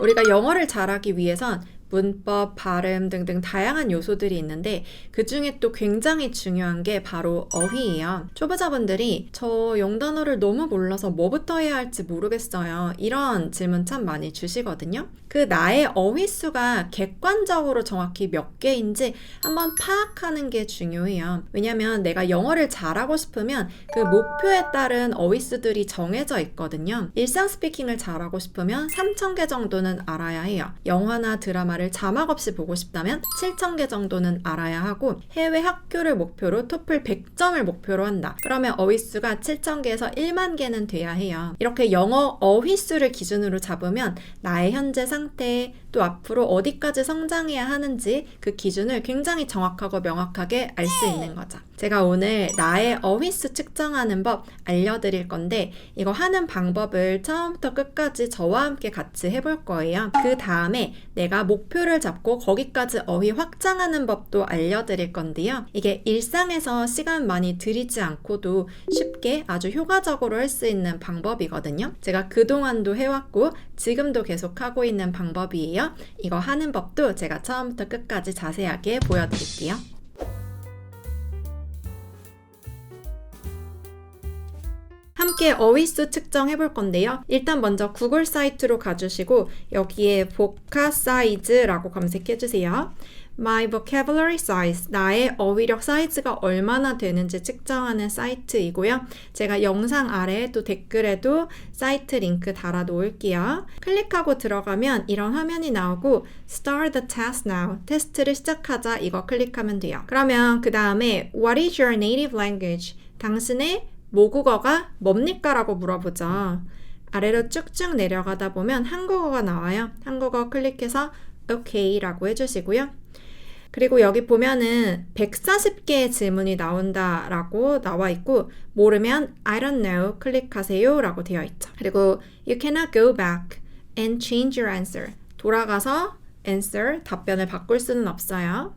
우리가 영어를 잘하기 위해선 문법, 발음 등등 다양한 요소들이 있는데 그 중에 또 굉장히 중요한 게 바로 어휘예요. 초보자분들이 저 영단어를 너무 몰라서 뭐부터 해야 할지 모르겠어요. 이런 질문 참 많이 주시거든요. 그 나의 어휘수가 객관적으로 정확히 몇 개인지 한번 파악하는 게 중요해요. 왜냐면 내가 영어를 잘하고 싶으면 그 목표에 따른 어휘수들이 정해져 있거든요. 일상 스피킹을 잘하고 싶으면 3,000개 정도는 알아야 해요. 영화나 드라마를 자막 없이 보고 싶다면 7,000개 정도는 알아야 하고 해외 학교를 목표로 토플 100점을 목표로 한다. 그러면 어휘수가 7,000개에서 1만 개는 돼야 해요. 이렇게 영어 어휘수를 기준으로 잡으면 나의 현재 상태 또 앞으로 어디까지 성장해야 하는지 그 기준을 굉장히 정확하고 명확하게 알 수 있는 거죠. 제가 오늘 나의 어휘수 측정하는 법 알려드릴 건데 이거 하는 방법을 처음부터 끝까지 저와 함께 같이 해볼 거예요. 그 다음에 내가 목표를 잡고 거기까지 어휘 확장하는 법도 알려드릴 건데요. 이게 일상에서 시간 많이 들이지 않고도 쉽게 아주 효과적으로 할 수 있는 방법이거든요. 제가 그동안도 해왔고 지금도 계속 하고 있는 방법이에요. 이거 하는 법도 제가 처음부터 끝까지 자세하게 보여드릴게요. 함께 어휘수 측정해 볼 건데요. 일단 먼저 구글 사이트로 가주시고 여기에 vocasize라고 검색해 주세요. My vocabulary size, 나의 어휘력 사이즈가 얼마나 되는지 측정하는 사이트이고요. 제가 영상 아래에 또 댓글에도 사이트 링크 달아 놓을게요. 클릭하고 들어가면 이런 화면이 나오고 Start the test now, 테스트를 시작하자 이거 클릭하면 돼요. 그러면 그 다음에 What is your native language? 당신의 모국어가 뭡니까? 라고 물어보죠. 아래로 쭉쭉 내려가다 보면 한국어가 나와요. 한국어 클릭해서 OK 라고 해주시고요. 그리고 여기 보면은 140개의 질문이 나온다 라고 나와 있고 모르면 I don't know 클릭하세요 라고 되어 있죠. 그리고 You cannot go back and change your answer. 돌아가서 answer, 답변을 바꿀 수는 없어요.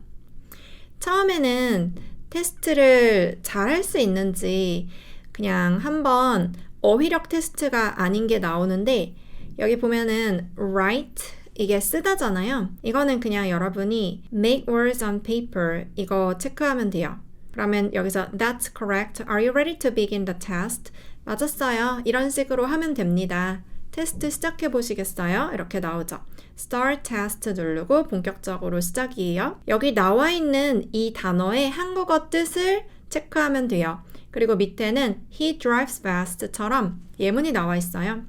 처음에는 테스트를 잘 할 수 있는지 그냥 한번 어휘력 테스트가 아닌 게 나오는데 여기 보면은 write 이게 쓰다잖아요. 이거는 그냥 여러분이 make words on paper 이거 체크하면 돼요. 그러면 여기서 That's correct. Are you ready to begin the test? 맞았어요. 이런 식으로 하면 됩니다. 테스트 시작해 보시겠어요? 이렇게 나오죠. Start test 누르고 본격적으로 시작이에요. 여기 나와 있는 이 단어의 한국어 뜻을 체크하면 돼요. 그리고 밑에는 He drives fast처럼 예문이 나와 있어요.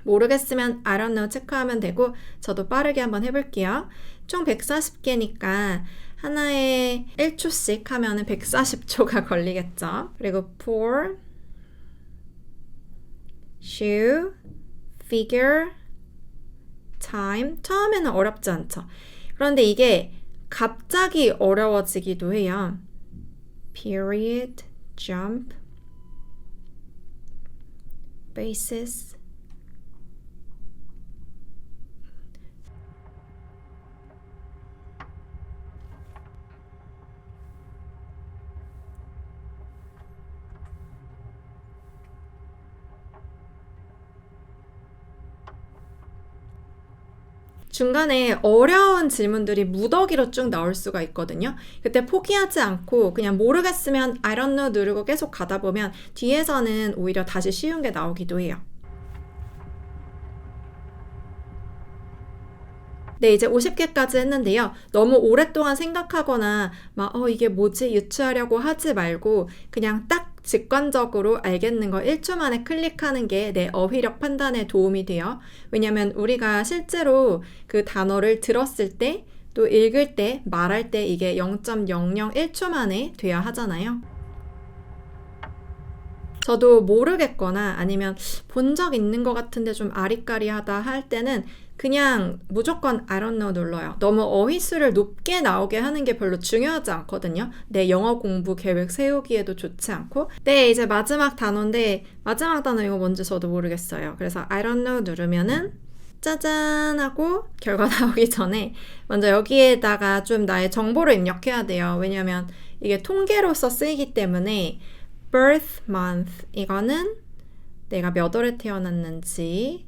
모르겠으면 I don't know 체크하면 되고 저도 빠르게 한번 해볼게요. 총 140개니까 하나에 1초씩 하면 140초가 걸리겠죠. 그리고 pour, shoe, figure, time. 처음에는 어렵지 않죠. 그런데 이게 갑자기 어려워지기도 해요. period, jump, basis. 중간에 어려운 질문들이 무더기로 쭉 나올 수가 있거든요. 그때 포기하지 않고 그냥 모르겠으면 I don't know 누르고 계속 가다 보면 뒤에서는 오히려 다시 쉬운 게 나오기도 해요. 네, 이제 50개까지 했는데요. 너무 오랫동안 생각하거나 막 이게 뭐지? 유추하려고 하지 말고 그냥 딱 직관적으로 알겠는 거 1초 만에 클릭하는 게 내 어휘력 판단에 도움이 돼요. 왜냐면 우리가 실제로 그 단어를 들었을 때 또 읽을 때 말할 때 이게 0.001초 만에 돼야 하잖아요. 저도 모르겠거나 아니면 본 적 있는 것 같은데 좀 아리까리하다 할 때는 그냥 무조건 I don't know 눌러요. 너무 어휘수를 높게 나오게 하는 게 별로 중요하지 않거든요. 내 영어 공부 계획 세우기에도 좋지 않고. 네, 이제 마지막 단어인데 마지막 단어 이거 뭔지 저도 모르겠어요. 그래서 I don't know 누르면은 짜잔 하고 결과 나오기 전에 먼저 여기에다가 좀 나의 정보를 입력해야 돼요. 왜냐면 이게 통계로서 쓰이기 때문에 birth month 이거는 내가 몇 월에 태어났는지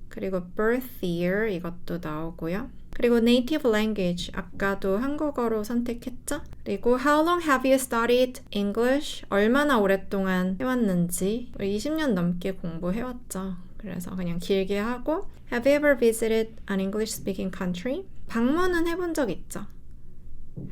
그리고 birth year 이것도 나오고요. 그리고 native language 아까도 한국어로 선택했죠? 그리고 how long have you studied English? 얼마나 오랫동안 해왔는지 20년 넘게 공부해왔죠. 그래서 그냥 길게 하고 have you ever visited an English speaking country? 방문은 해본 적 있죠.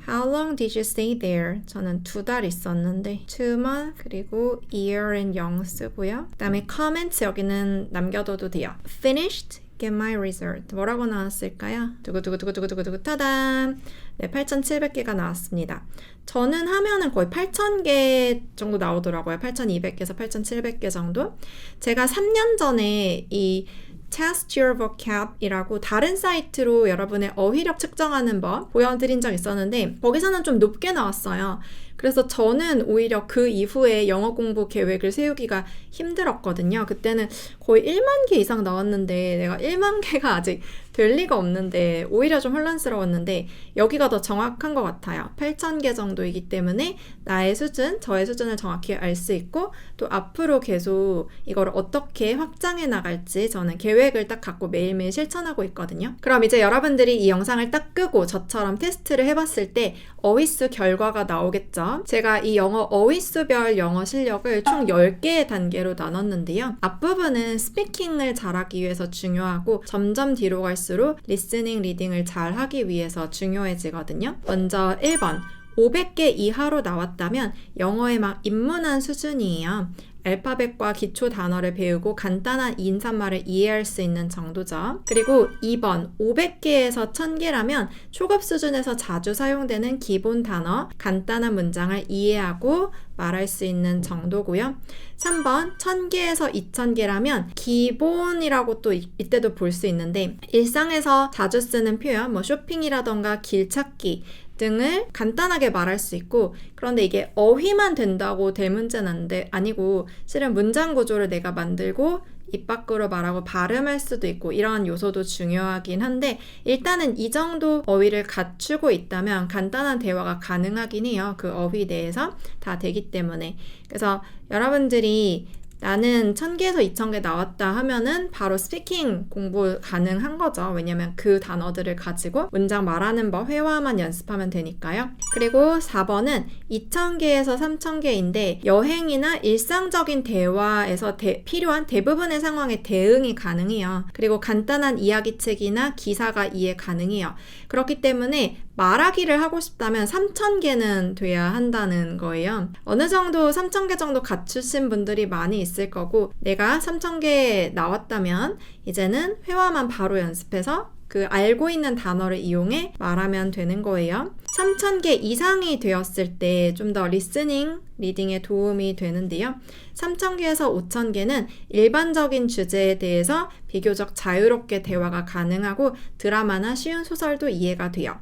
How long did you stay there? 저는 2달 있었는데 2 months 그리고 year은 0 쓰고요. 그 다음에 comments 여기는 남겨둬도 돼요. Finished? Get my result. 뭐라고 나왔을까요? 두구두구두구두구두구 타단! 네, 8,700개가 나왔습니다. 저는 하면은 거의 8,000개 정도 나오더라고요. 8,200개에서 8,700개 정도. 제가 3년 전에 이 Test Your Vocab 이라고 다른 사이트로 여러분의 어휘력 측정하는 법 보여드린 적 있었는데 거기서는 좀 높게 나왔어요. 그래서 저는 오히려 그 이후에 영어 공부 계획을 세우기가 힘들었거든요. 그때는 거의 1만 개 이상 나왔는데 내가 1만 개가 아직 될 리가 없는데 오히려 좀 혼란스러웠는데 여기가 더 정확한 것 같아요. 8,000개 정도이기 때문에 나의 수준, 저의 수준을 정확히 알 수 있고 또 앞으로 계속 이걸 어떻게 확장해 나갈지 저는 계획을 딱 갖고 매일매일 실천하고 있거든요. 그럼 이제 여러분들이 이 영상을 딱 끄고 저처럼 테스트를 해봤을 때 어휘수 결과가 나오겠죠. 제가 이 영어 어휘수별 영어 실력을 총 10개의 단계로 나눴는데요. 앞부분은 스피킹을 잘하기 위해서 중요하고 점점 뒤로 갈수록 리스닝, 리딩을 잘 하기 위해서 중요해지거든요. 먼저 1번 500개 이하로 나왔다면 영어에 막 입문한 수준이에요. 알파벳과 기초 단어를 배우고 간단한 인사말을 이해할 수 있는 정도죠. 그리고 2번 500개에서 1000개라면 초급 수준에서 자주 사용되는 기본 단어, 간단한 문장을 이해하고 말할 수 있는 정도고요. 3번 1000개에서 2000개라면 기본이라고 또 이때도 볼 수 있는데 일상에서 자주 쓰는 표현, 뭐 쇼핑이라던가 길 찾기 등을 간단하게 말할 수 있고 그런데 이게 어휘만 된다고 될 문제는 아니고 실은 문장 구조를 내가 만들고 입 밖으로 말하고 발음할 수도 있고 이런 요소도 중요하긴 한데 일단은 이 정도 어휘를 갖추고 있다면 간단한 대화가 가능하긴 해요. 그 어휘 내에서 다 되기 때문에. 그래서 여러분들이 나는 1000개에서 2000개 나왔다 하면은 바로 스피킹 공부 가능한 거죠. 왜냐면 그 단어들을 가지고 문장 말하는 법 회화만 연습하면 되니까요. 그리고 4번은 2000개에서 3000개인데 여행이나 일상적인 대화에서 필요한 대부분의 상황에 대응이 가능해요. 그리고 간단한 이야기책이나 기사가 이해 가능해요. 그렇기 때문에 말하기를 하고 싶다면 3000개는 돼야 한다는 거예요. 어느 정도 3000개 정도 갖추신 분들이 많이 있을 거고 내가 3000개 나왔다면 이제는 회화만 바로 연습해서 그 알고 있는 단어를 이용해 말하면 되는 거예요. 3000개 이상이 되었을 때 좀 더 리스닝, 리딩에 도움이 되는데요. 3000개에서 5000개는 일반적인 주제에 대해서 비교적 자유롭게 대화가 가능하고 드라마나 쉬운 소설도 이해가 돼요.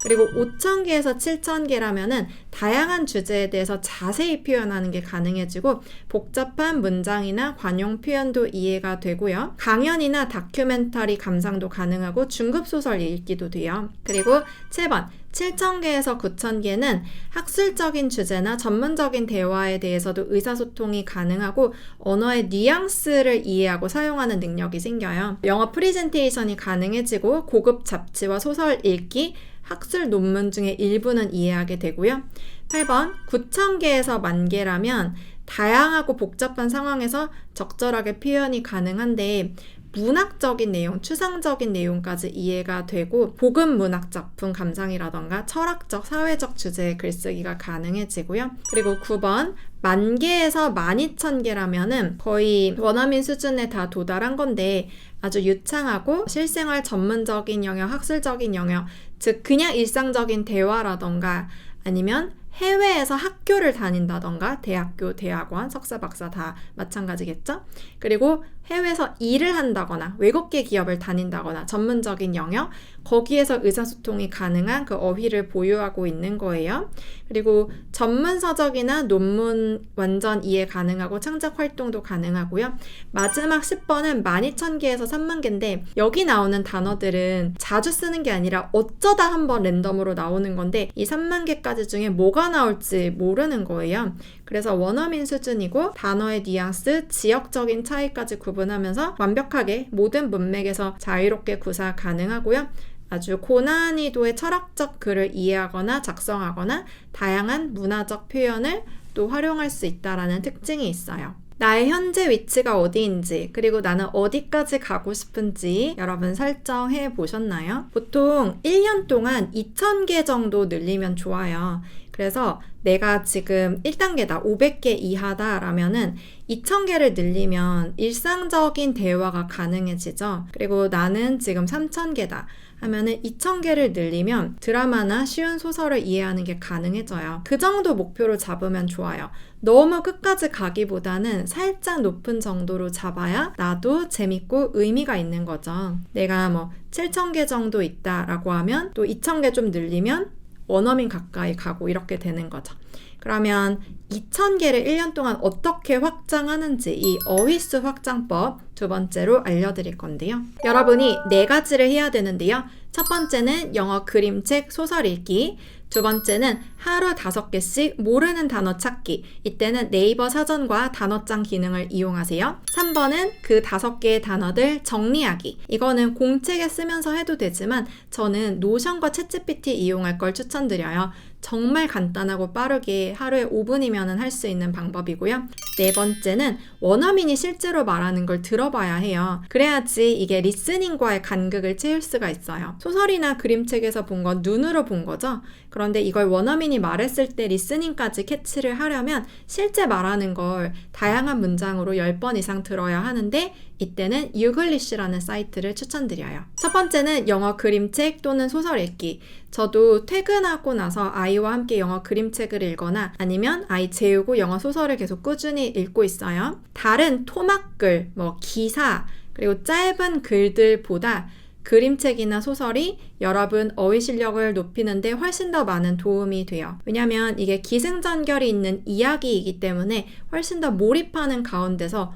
그리고 5000개에서 7000개라면은 다양한 주제에 대해서 자세히 표현하는 게 가능해지고 복잡한 문장이나 관용 표현도 이해가 되고요. 강연이나 다큐멘터리 감상도 가능하고 중급 소설 읽기도 돼요. 그리고 7번 7000개에서 9000개는 학술적인 주제나 전문적인 대화에 대해서도 의사소통이 가능하고 언어의 뉘앙스를 이해하고 사용하는 능력이 생겨요. 영어 프리젠테이션이 가능해지고 고급 잡지와 소설 읽기, 학술 논문 중에 일부는 이해하게 되고요. 8번 9000개에서 10,000개라면 다양하고 복잡한 상황에서 적절하게 표현이 가능한데 문학적인 내용, 추상적인 내용까지 이해가 되고 고급 문학 작품 감상이라던가 철학적, 사회적 주제의 글쓰기가 가능해지고요. 그리고 9번 10,000개에서 12,000개라면은 거의 원어민 수준에 다 도달한 건데 아주 유창하고 실생활 전문적인 영역, 학술적인 영역, 즉 그냥 일상적인 대화라던가 아니면 해외에서 학교를 다닌다던가 대학교, 대학원, 석사, 박사 다 마찬가지겠죠? 그리고 해외에서 일을 한다거나 외국계 기업을 다닌다거나 전문적인 영역, 거기에서 의사소통이 가능한 그 어휘를 보유하고 있는 거예요. 그리고 전문 서적이나 논문 완전 이해 가능하고 창작 활동도 가능하고요. 마지막 10번은 12,000개에서 30,000개인데 여기 나오는 단어들은 자주 쓰는 게 아니라 어쩌다 한번 랜덤으로 나오는 건데 이 30,000개까지 중에 뭐가 뭐가 나올지 모르는 거예요. 그래서 원어민 수준이고 단어의 뉘앙스, 지역적인 차이까지 구분하면서 완벽하게 모든 문맥에서 자유롭게 구사 가능하고요. 아주 고난이도의 철학적 글을 이해하거나 작성하거나 다양한 문화적 표현을 또 활용할 수 있다는 특징이 있어요. 나의 현재 위치가 어디인지, 그리고 나는 어디까지 가고 싶은지 여러분 설정해 보셨나요? 보통 1년 동안 2,000개 정도 늘리면 좋아요. 그래서 내가 지금 1단계다, 500개 이하다 라면은 2,000개를 늘리면 일상적인 대화가 가능해지죠. 그리고 나는 지금 3,000개다 하면은 2,000개를 늘리면 드라마나 쉬운 소설을 이해하는 게 가능해져요. 그 정도 목표로 잡으면 좋아요. 너무 끝까지 가기보다는 살짝 높은 정도로 잡아야 나도 재밌고 의미가 있는 거죠. 내가 뭐 7,000개 정도 있다라고 하면 또 2,000개 좀 늘리면 원어민 가까이 가고 이렇게 되는 거죠. 그러면 2,000개를 1년 동안 어떻게 확장하는지 이 어휘수 확장법 두 번째로 알려드릴 건데요. 여러분이 4가지를 해야 되는데요. 첫 번째는 영어 그림책 소설 읽기, 두 번째는 하루 5개씩 모르는 단어 찾기. 이때는 네이버 사전과 단어장 기능을 이용하세요. 3번은 그 5개의 단어들 정리하기. 이거는 공책에 쓰면서 해도 되지만 저는 노션과 챗GPT 이용할 걸 추천드려요. 정말 간단하고 빠르게 하루에 5분이면 할 수 있는 방법이고요. 네 번째는 원어민이 실제로 말하는 걸 들어봐야 해요. 그래야지 이게 리스닝과의 간극을 채울 수가 있어요. 소설이나 그림책에서 본 건 눈으로 본 거죠. 그런데 이걸 원어민이 말했을 때 리스닝까지 캐치를 하려면 실제 말하는 걸 다양한 문장으로 10번 이상 들어야 하는데 이때는 유글리쉬라는 사이트를 추천드려요. 첫 번째는 영어 그림책 또는 소설 읽기. 저도 퇴근하고 나서 아이와 함께 영어 그림책을 읽거나 아니면 아이 재우고 영어 소설을 계속 꾸준히 읽고 있어요. 다른 토막글, 기사, 그리고 짧은 글들보다 그림책이나 소설이 여러분 어휘 실력을 높이는데 훨씬 더 많은 도움이 돼요. 왜냐면 이게 기승전결이 있는 이야기이기 때문에 훨씬 더 몰입하는 가운데서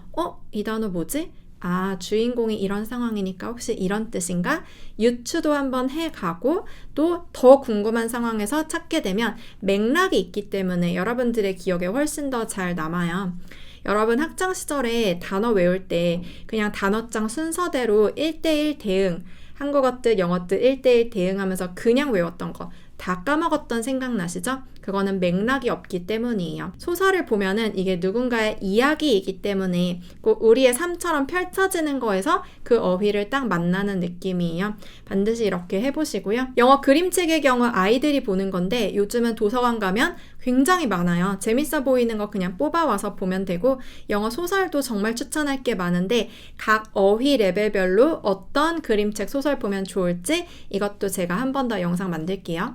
이 단어 뭐지? 주인공이 이런 상황이니까 혹시 이런 뜻인가? 유추도 한번 해가고 또 더 궁금한 상황에서 찾게 되면 맥락이 있기 때문에 여러분들의 기억에 훨씬 더 잘 남아요. 여러분 학창 시절에 단어 외울 때 그냥 단어장 순서대로 1:1 대응, 한국어 뜻, 영어 뜻 1:1 대응하면서 그냥 외웠던 거 다 까먹었던 생각나시죠? 그거는 맥락이 없기 때문이에요. 소설을 보면은 이게 누군가의 이야기이기 때문에 꼭 우리의 삶처럼 펼쳐지는 거에서 그 어휘를 딱 만나는 느낌이에요. 반드시 이렇게 해보시고요. 영어 그림책의 경우 아이들이 보는 건데 요즘은 도서관 가면 굉장히 많아요. 재밌어 보이는 거 그냥 뽑아와서 보면 되고 영어 소설도 정말 추천할 게 많은데 각 어휘 레벨별로 어떤 그림책 소설 보면 좋을지 이것도 제가 한 번 더 영상 만들게요.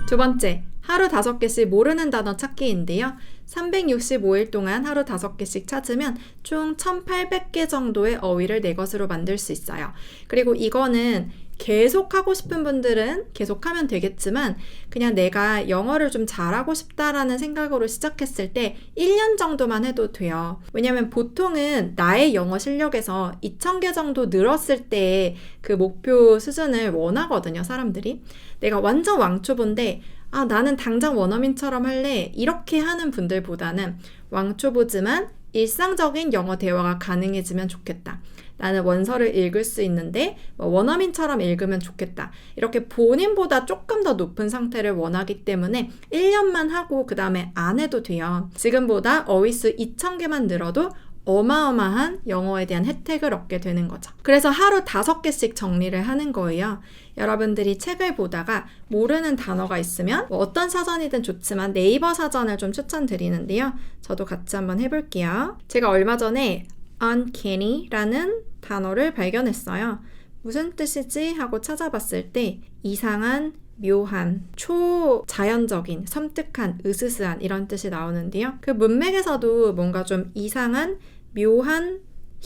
두 번째, 하루 5개씩 모르는 단어 찾기인데요. 365일 동안 하루 5개씩 찾으면 총 1,800개 정도의 어휘를 내 것으로 만들 수 있어요. 그리고 이거는 계속 하고 싶은 분들은 계속하면 되겠지만 그냥 내가 영어를 좀 잘하고 싶다라는 생각으로 시작했을 때 1년 정도만 해도 돼요. 왜냐면 보통은 나의 영어 실력에서 2,000개 정도 늘었을 때 그 목표 수준을 원하거든요, 사람들이. 내가 완전 왕초보인데 나는 당장 원어민처럼 할래 이렇게 하는 분들보다는 왕초보지만 일상적인 영어 대화가 가능해지면 좋겠다. 나는 원서를 읽을 수 있는데 원어민처럼 읽으면 좋겠다. 이렇게 본인보다 조금 더 높은 상태를 원하기 때문에 1년만 하고 그 다음에 안 해도 돼요. 지금보다 어휘수 2,000개만 늘어도 어마어마한 영어에 대한 혜택을 얻게 되는 거죠. 그래서 하루 5개씩 정리를 하는 거예요. 여러분들이 책을 보다가 모르는 단어가 있으면 어떤 사전이든 좋지만 네이버 사전을 좀 추천드리는데요. 저도 같이 한번 해볼게요. 제가 얼마 전에 uncanny라는 단어를 발견했어요. 무슨 뜻이지? 하고 찾아봤을 때 이상한, 묘한, 초자연적인, 섬뜩한, 으스스한 이런 뜻이 나오는데요. 그 문맥에서도 뭔가 좀 이상한, 묘한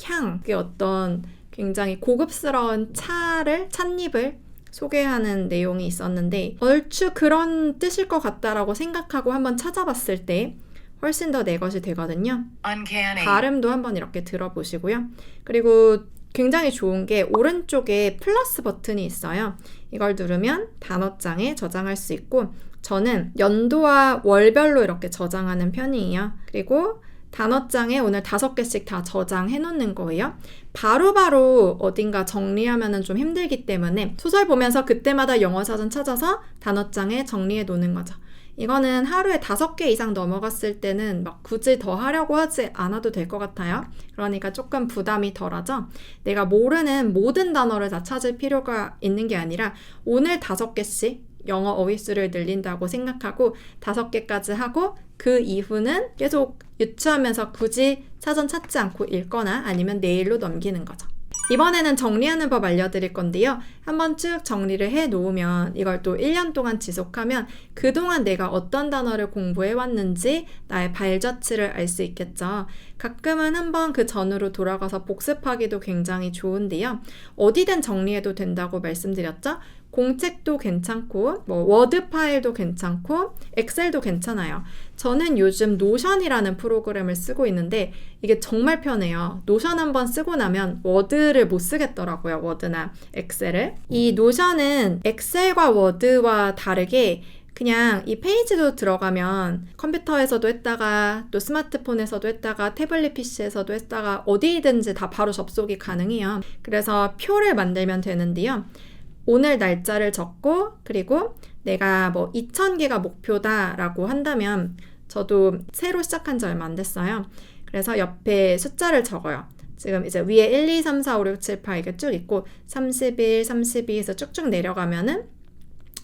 향, 그게 어떤 굉장히 고급스러운 찻잎을 소개하는 내용이 있었는데 얼추 그런 뜻일 것 같다라고 생각하고 한번 찾아봤을 때 훨씬 더 내 것이 되거든요. Uncanny. 발음도 한번 이렇게 들어보시고요. 그리고 굉장히 좋은 게 오른쪽에 플러스 버튼이 있어요. 이걸 누르면 단어장에 저장할 수 있고 저는 연도와 월별로 이렇게 저장하는 편이에요. 그리고 단어장에 오늘 5개씩 다 저장해 놓는 거예요. 바로바로 어딘가 정리하면 좀 힘들기 때문에 소설 보면서 그때마다 영어 사전 찾아서 단어장에 정리해 놓는 거죠. 이거는 하루에 5개 이상 넘어갔을 때는 막 굳이 더 하려고 하지 않아도 될 것 같아요. 그러니까 조금 부담이 덜하죠. 내가 모르는 모든 단어를 다 찾을 필요가 있는 게 아니라 오늘 5개씩 영어 어휘수를 늘린다고 생각하고 5개까지 하고 그 이후는 계속 유추하면서 굳이 사전 찾지 않고 읽거나 아니면 내일로 넘기는 거죠. 이번에는 정리하는 법 알려드릴 건데요. 한번 쭉 정리를 해 놓으면 이걸 또 1년 동안 지속하면 그동안 내가 어떤 단어를 공부해 왔는지 나의 발자취를 알 수 있겠죠. 가끔은 한번 그 전으로 돌아가서 복습하기도 굉장히 좋은데요. 어디든 정리해도 된다고 말씀드렸죠. 공책도 괜찮고 워드 파일도 괜찮고 엑셀도 괜찮아요. 저는 요즘 노션이라는 프로그램을 쓰고 있는데 이게 정말 편해요. 노션 한번 쓰고 나면 워드를 못 쓰겠더라고요. 워드나 엑셀을. 이 노션은 엑셀과 워드와 다르게 그냥 이 페이지도 들어가면 컴퓨터에서도 했다가 또 스마트폰에서도 했다가 태블릿 PC에서도 했다가 어디든지 다 바로 접속이 가능해요. 그래서 표를 만들면 되는데요. 오늘 날짜를 적고 그리고 내가 2,000개가 목표다라고 한다면 저도 새로 시작한 지 얼마 안 됐어요. 그래서 옆에 숫자를 적어요. 지금 이제 위에 1, 2, 3, 4, 5, 6, 7, 8 이렇게 쭉 있고 31, 32에서 쭉쭉 내려가면은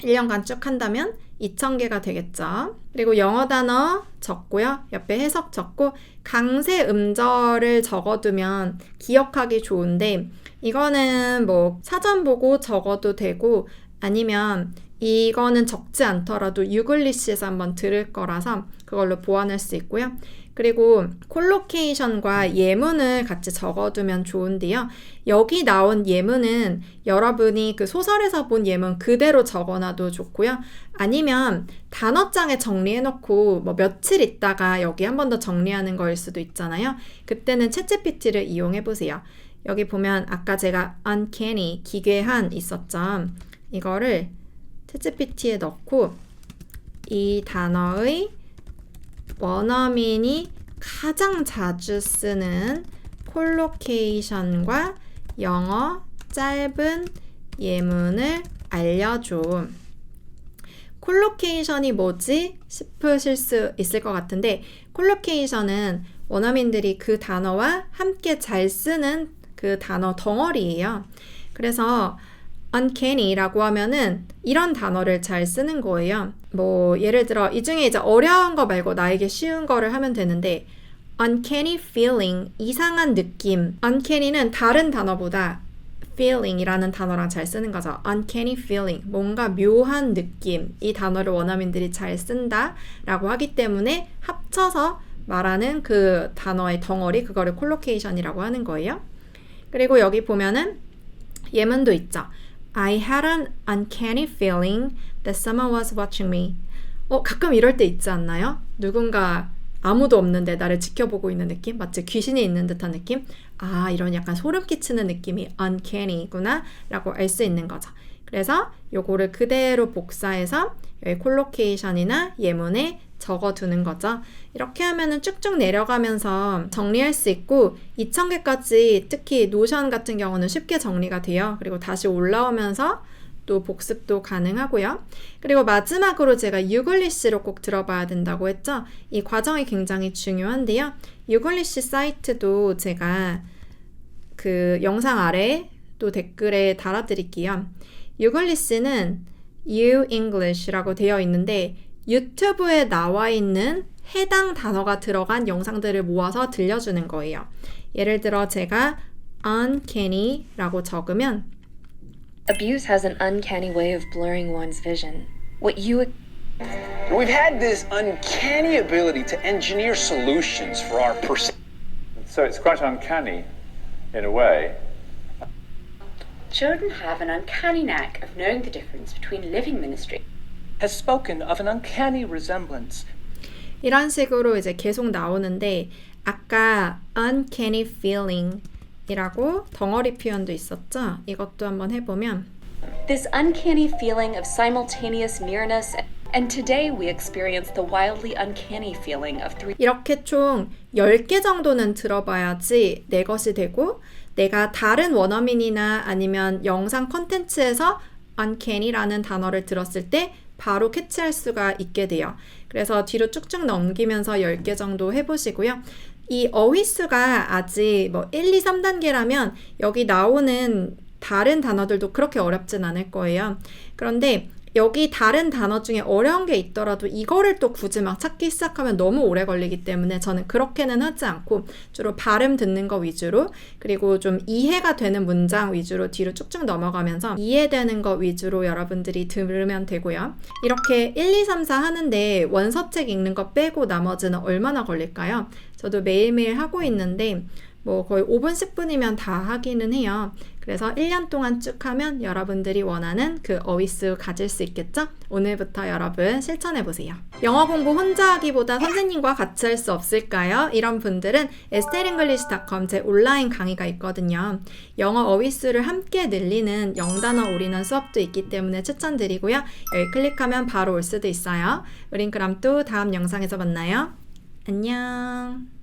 1년간 쭉 한다면 2,000개가 되겠죠. 그리고 영어 단어 적고요. 옆에 해석 적고 강세 음절을 적어두면 기억하기 좋은데 이거는 사전 보고 적어도 되고 아니면 이거는 적지 않더라도 유글리시에서 한번 들을 거라서 그걸로 보완할 수 있고요. 그리고 콜로케이션과 예문을 같이 적어두면 좋은데요. 여기 나온 예문은 여러분이 그 소설에서 본 예문 그대로 적어놔도 좋고요. 아니면 단어장에 정리해놓고 며칠 있다가 여기 한 번 더 정리하는 거일 수도 있잖아요. 그때는 챗GPT를 이용해보세요. 여기 보면 아까 제가 uncanny, 기괴한 있었죠. 이거를 챗GPT에 넣고 이 단어의 원어민이 가장 자주 쓰는 콜로케이션과 영어 짧은 예문을 알려줘. 콜로케이션이 뭐지? 싶으실 수 있을 것 같은데 콜로케이션은 원어민들이 그 단어와 함께 잘 쓰는 그 단어 덩어리예요. 그래서 uncanny라고 하면은 이런 단어를 잘 쓰는 거예요. 예를 들어 이 중에 이제 어려운 거 말고 나에게 쉬운 거를 하면 되는데 uncanny feeling, 이상한 느낌. uncanny는 다른 단어보다 feeling이라는 단어랑 잘 쓰는 거죠. uncanny feeling, 뭔가 묘한 느낌. 이 단어를 원어민들이 잘 쓴다라고 하기 때문에 합쳐서 말하는 그 단어의 덩어리, 그거를 콜로케이션이라고 하는 거예요. 그리고 여기 보면은 예문도 있죠. I had an uncanny feeling that someone was watching me. 가끔 이럴 때 있지 않나요? 누군가 아무도 없는데 나를 지켜보고 있는 느낌? 마치 귀신이 있는 듯한 느낌? 이런 약간 소름 끼치는 느낌이 uncanny구나 라고 알 수 있는 거죠. 그래서 요거를 그대로 복사해서 여기 콜로케이션이나 예문에 적어두는 거죠. 이렇게 하면은 쭉쭉 내려가면서 정리할 수 있고 2,000개까지 특히 노션 같은 경우는 쉽게 정리가 돼요. 그리고 다시 올라오면서 또 복습도 가능하고요. 그리고 마지막으로 제가 유글리시로 꼭 들어봐야 된다고 했죠. 이 과정이 굉장히 중요한데요. 유글리시 사이트도 제가 그 영상 아래 또 댓글에 달아드릴게요. 유글리시는 U-English라고 되어 있는데 유튜브에 나와 있는 해당 단어가 들어간 영상들을 모아서 들려주는 거예요. 예를 들어 제가 uncanny라고 적으면 Abuse has an uncanny way of blurring one's vision. We've had this uncanny ability to engineer solutions for our So it's quite uncanny, in a way. Children have an uncanny knack of knowing the difference between living ministry. has spoken of an uncanny resemblance. 이런 식으로 이제 계속 나오는데 아까 uncanny feeling 이라고 덩어리 표현도 있었죠? 이것도 한번 해보면 This uncanny feeling of simultaneous nearness And today we experience the wildly uncanny feeling of three. 이렇게 총 10개 정도는 들어봐야지 내 것이 되고 내가 다른 원어민이나 아니면 영상 컨텐츠에서 uncanny라는 단어를 들었을 때 바로 캐치할 수가 있게 돼요. 그래서 뒤로 쭉쭉 넘기면서 10개 정도 해보시고요. 이 어휘수가 아직 뭐 1, 2, 3단계라면 여기 나오는 다른 단어들도 그렇게 어렵진 않을 거예요. 그런데 여기 다른 단어 중에 어려운 게 있더라도 이거를 또 굳이 막 찾기 시작하면 너무 오래 걸리기 때문에 저는 그렇게는 하지 않고 주로 발음 듣는 거 위주로 그리고 좀 이해가 되는 문장 위주로 뒤로 쭉쭉 넘어가면서 이해되는 거 위주로 여러분들이 들으면 되고요. 이렇게 1, 2, 3, 4 하는데 원서책 읽는 거 빼고 나머지는 얼마나 걸릴까요? 저도 매일매일 하고 있는데 뭐 거의 5분, 10분이면 다 하기는 해요. 그래서 1년 동안 쭉 하면 여러분들이 원하는 그 어휘수 가질 수 있겠죠? 오늘부터 여러분 실천해보세요. 영어 공부 혼자 하기보다 선생님과 같이 할 수 없을까요? 이런 분들은 esteringlish.com 제 온라인 강의가 있거든요. 영어 어휘수를 함께 늘리는 0단어 올인원 수업도 있기 때문에 추천드리고요. 여기 클릭하면 바로 올 수도 있어요. 우린 그럼 또 다음 영상에서 만나요. 안녕.